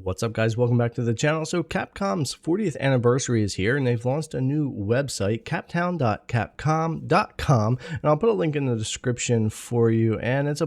What's up, guys? Welcome back to the channel. So Capcom's 40th anniversary is here, and they've launched a new website, captown.capcom.com, and I'll put a link in the description for you. And it's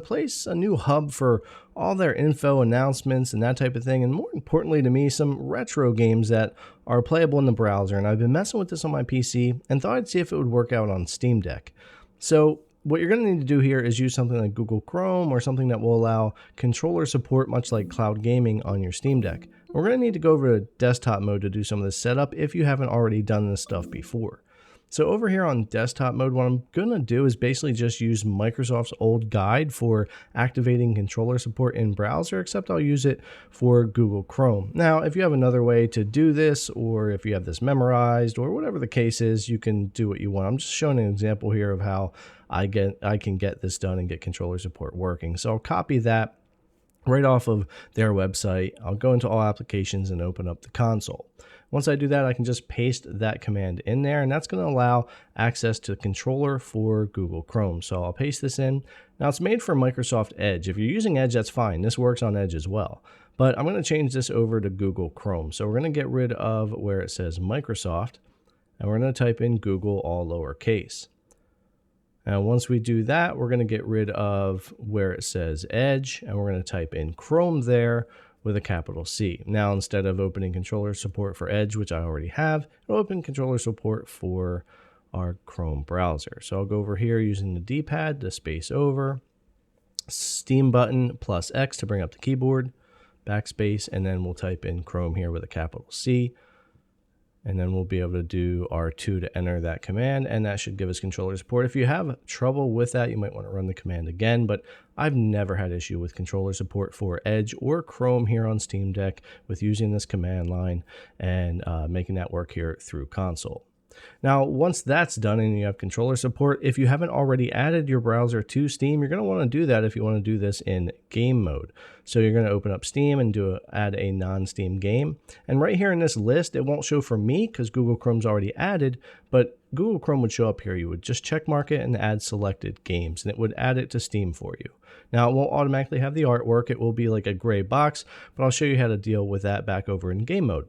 a new hub for all their info, announcements, and that type of thing, and more importantly to me, some retro games that are playable in the browser. And I've been messing with this on my PC and thought I'd see if it would work out on Steam Deck. So what you're going to need to do here is use something like Google Chrome or something that will allow controller support, much like cloud gaming on your Steam Deck. We're going to need to go over to desktop mode to do some of this setup if you haven't already done this stuff before. So over here on desktop mode, what I'm going to do is basically just use Microsoft's old guide for activating controller support in browser, except I'll use it for Google Chrome. Now, if you have another way to do this, or if you have this memorized, or whatever the case is, you can do what you want. I'm just showing an example here of how I can get this done and get controller support working. So I'll copy that right off of their website. I'll go into all applications and open up the console. Once I do that, I can just paste that command in there, and that's going to allow access to the controller for Google Chrome. So I'll paste this in. Now, it's made for Microsoft Edge. If you're using Edge, that's fine. This works on Edge as well. But I'm going to change this over to Google Chrome. So we're going to get rid of where it says Microsoft, and we're going to type in Google all lowercase. Now, once we do that, we're going to get rid of where it says Edge, and we're going to type in Chrome there with a capital C. Now, instead of opening controller support for Edge, which I already have, it'll open controller support for our Chrome browser. So I'll go over here using the D-pad to space over, Steam button plus X to bring up the keyboard, backspace, and then we'll type in Chrome here with a capital C. And then we'll be able to do R2 to enter that command, and that should give us controller support. If you have trouble with that, you might want to run the command again, but I've never had issue with controller support for Edge or Chrome here on Steam Deck with using this command line and making that work here through console. Now, once that's done and you have controller support, if you haven't already added your browser to Steam, you're going to want to do that if you want to do this in game mode. So you're going to open up Steam and add a non-Steam game. And right here in this list, it won't show for me because Google Chrome's already added, but Google Chrome would show up here. You would just check mark it and add selected games, and it would add it to Steam for you. Now, it won't automatically have the artwork. It will be like a gray box, but I'll show you how to deal with that back over in game mode.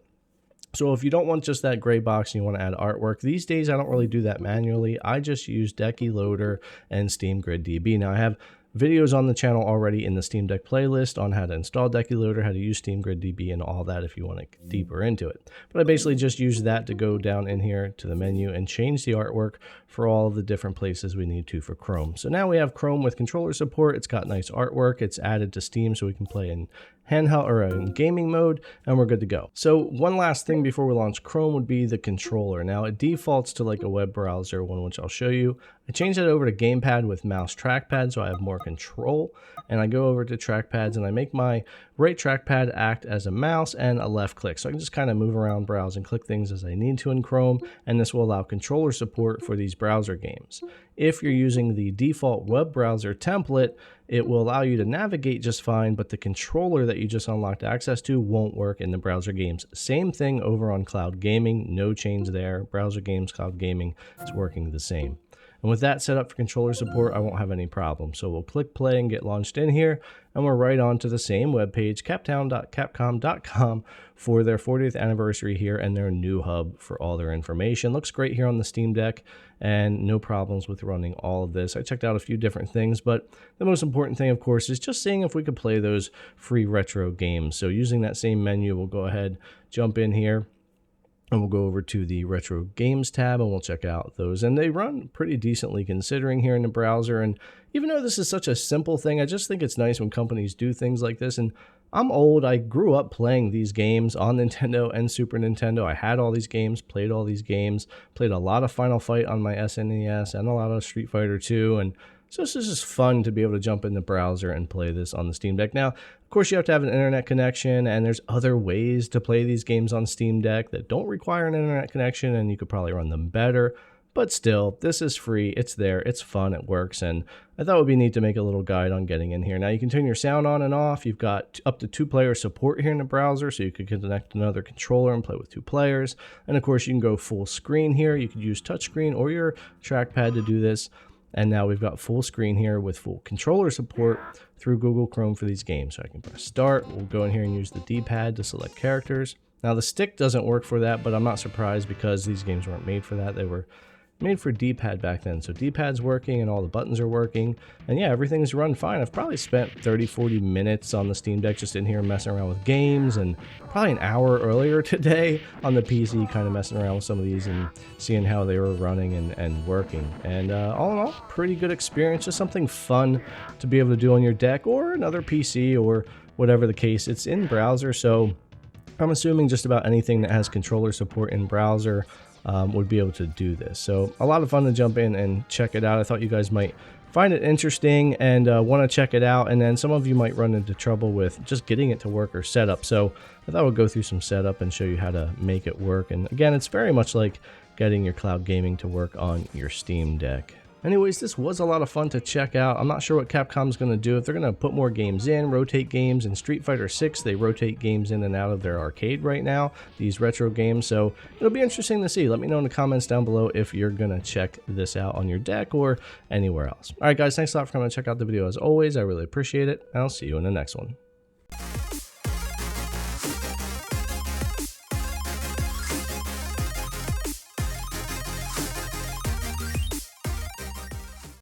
So if you don't want just that gray box and you want to add artwork, these days I don't really do that manually. I just use Decky Loader and Steam Grid DB. Now I have videos on the channel already in the Steam Deck playlist on how to install Decky Loader, how to use Steam Grid DB, and all that if you want to get deeper into it. But I basically just use that to go down in here to the menu and change the artwork for all of the different places we need to for Chrome. So now we have Chrome with controller support. It's got nice artwork. It's added to Steam so we can play in handheld or in gaming mode, and we're good to go. So one last thing before we launch Chrome would be the controller. Now it defaults to like a web browser one, which I'll show you. I changed that over to gamepad with mouse trackpad so I have more control, and I go over to trackpads and I make my right trackpad act as a mouse and a left click. So I can just kind of move around, browse, and click things as I need to in Chrome, and this will allow controller support for these browser games. If you're using the default web browser template, it will allow you to navigate just fine, but the controller that you just unlocked access to won't work in the browser games. Same thing over on cloud gaming, no change there. Browser games, cloud gaming, it's working the same. And with that set up for controller support, I won't have any problem. So we'll click play and get launched in here, and we're right on to the same webpage, captown.capcom.com, for their 40th anniversary here and their new hub for all their information. Looks great here on the Steam Deck, and no problems with running all of this. I checked out a few different things, but the most important thing, of course, is just seeing if we could play those free retro games. So using that same menu, we'll go ahead, jump in here, and we'll go over to the Retro Games tab and we'll check out those. And they run pretty decently considering here in the browser. And even though this is such a simple thing, I just think it's nice when companies do things like this. And I'm old. I grew up playing these games on Nintendo and Super Nintendo. I had all these games, played all these games, played a lot of Final Fight on my SNES and a lot of Street Fighter 2. And so this is just fun to be able to jump in the browser and play this on the Steam Deck. Now, of course, you have to have an internet connection, and there's other ways to play these games on Steam Deck that don't require an internet connection, and you could probably run them better. But still, this is free. It's there. It's fun. It works. And I thought it would be neat to make a little guide on getting in here. Now, you can turn your sound on and off. You've got up to 2-player support here in the browser, so you could connect another controller and play with 2 players. And of course, you can go full screen here. You could use touchscreen or your trackpad to do this. And now we've got full screen here with full controller support through Google Chrome for these games. So I can press start. We'll go in here and use the D-pad to select characters. Now the stick doesn't work for that, but I'm not surprised because these games weren't made for that. They were made for D-pad back then. So D-pad's working and all the buttons are working. And yeah, everything's run fine. I've probably spent 30-40 minutes on the Steam Deck just in here messing around with games, and probably an hour earlier today on the PC kind of messing around with some of these and seeing how they were running and working. And all in all, pretty good experience. Just something fun to be able to do on your deck or another PC or whatever the case. It's in browser, so I'm assuming just about anything that has controller support in browser would be able to do this. So a lot of fun to jump in and check it out. I thought you guys might find it interesting and want to check it out. And then some of you might run into trouble with just getting it to work or setup. So I thought I would go through some setup and show you how to make it work. And again, it's very much like getting your cloud gaming to work on your Steam Deck. Anyways, this was a lot of fun to check out. I'm not sure what Capcom's going to do. If they're going to put more games in, rotate games. In Street Fighter 6, they rotate games in and out of their arcade right now, these retro games. So it'll be interesting to see. Let me know in the comments down below if you're going to check this out on your deck or anywhere else. All right, guys, thanks a lot for coming to check out the video as always. I really appreciate it, and I'll see you in the next one.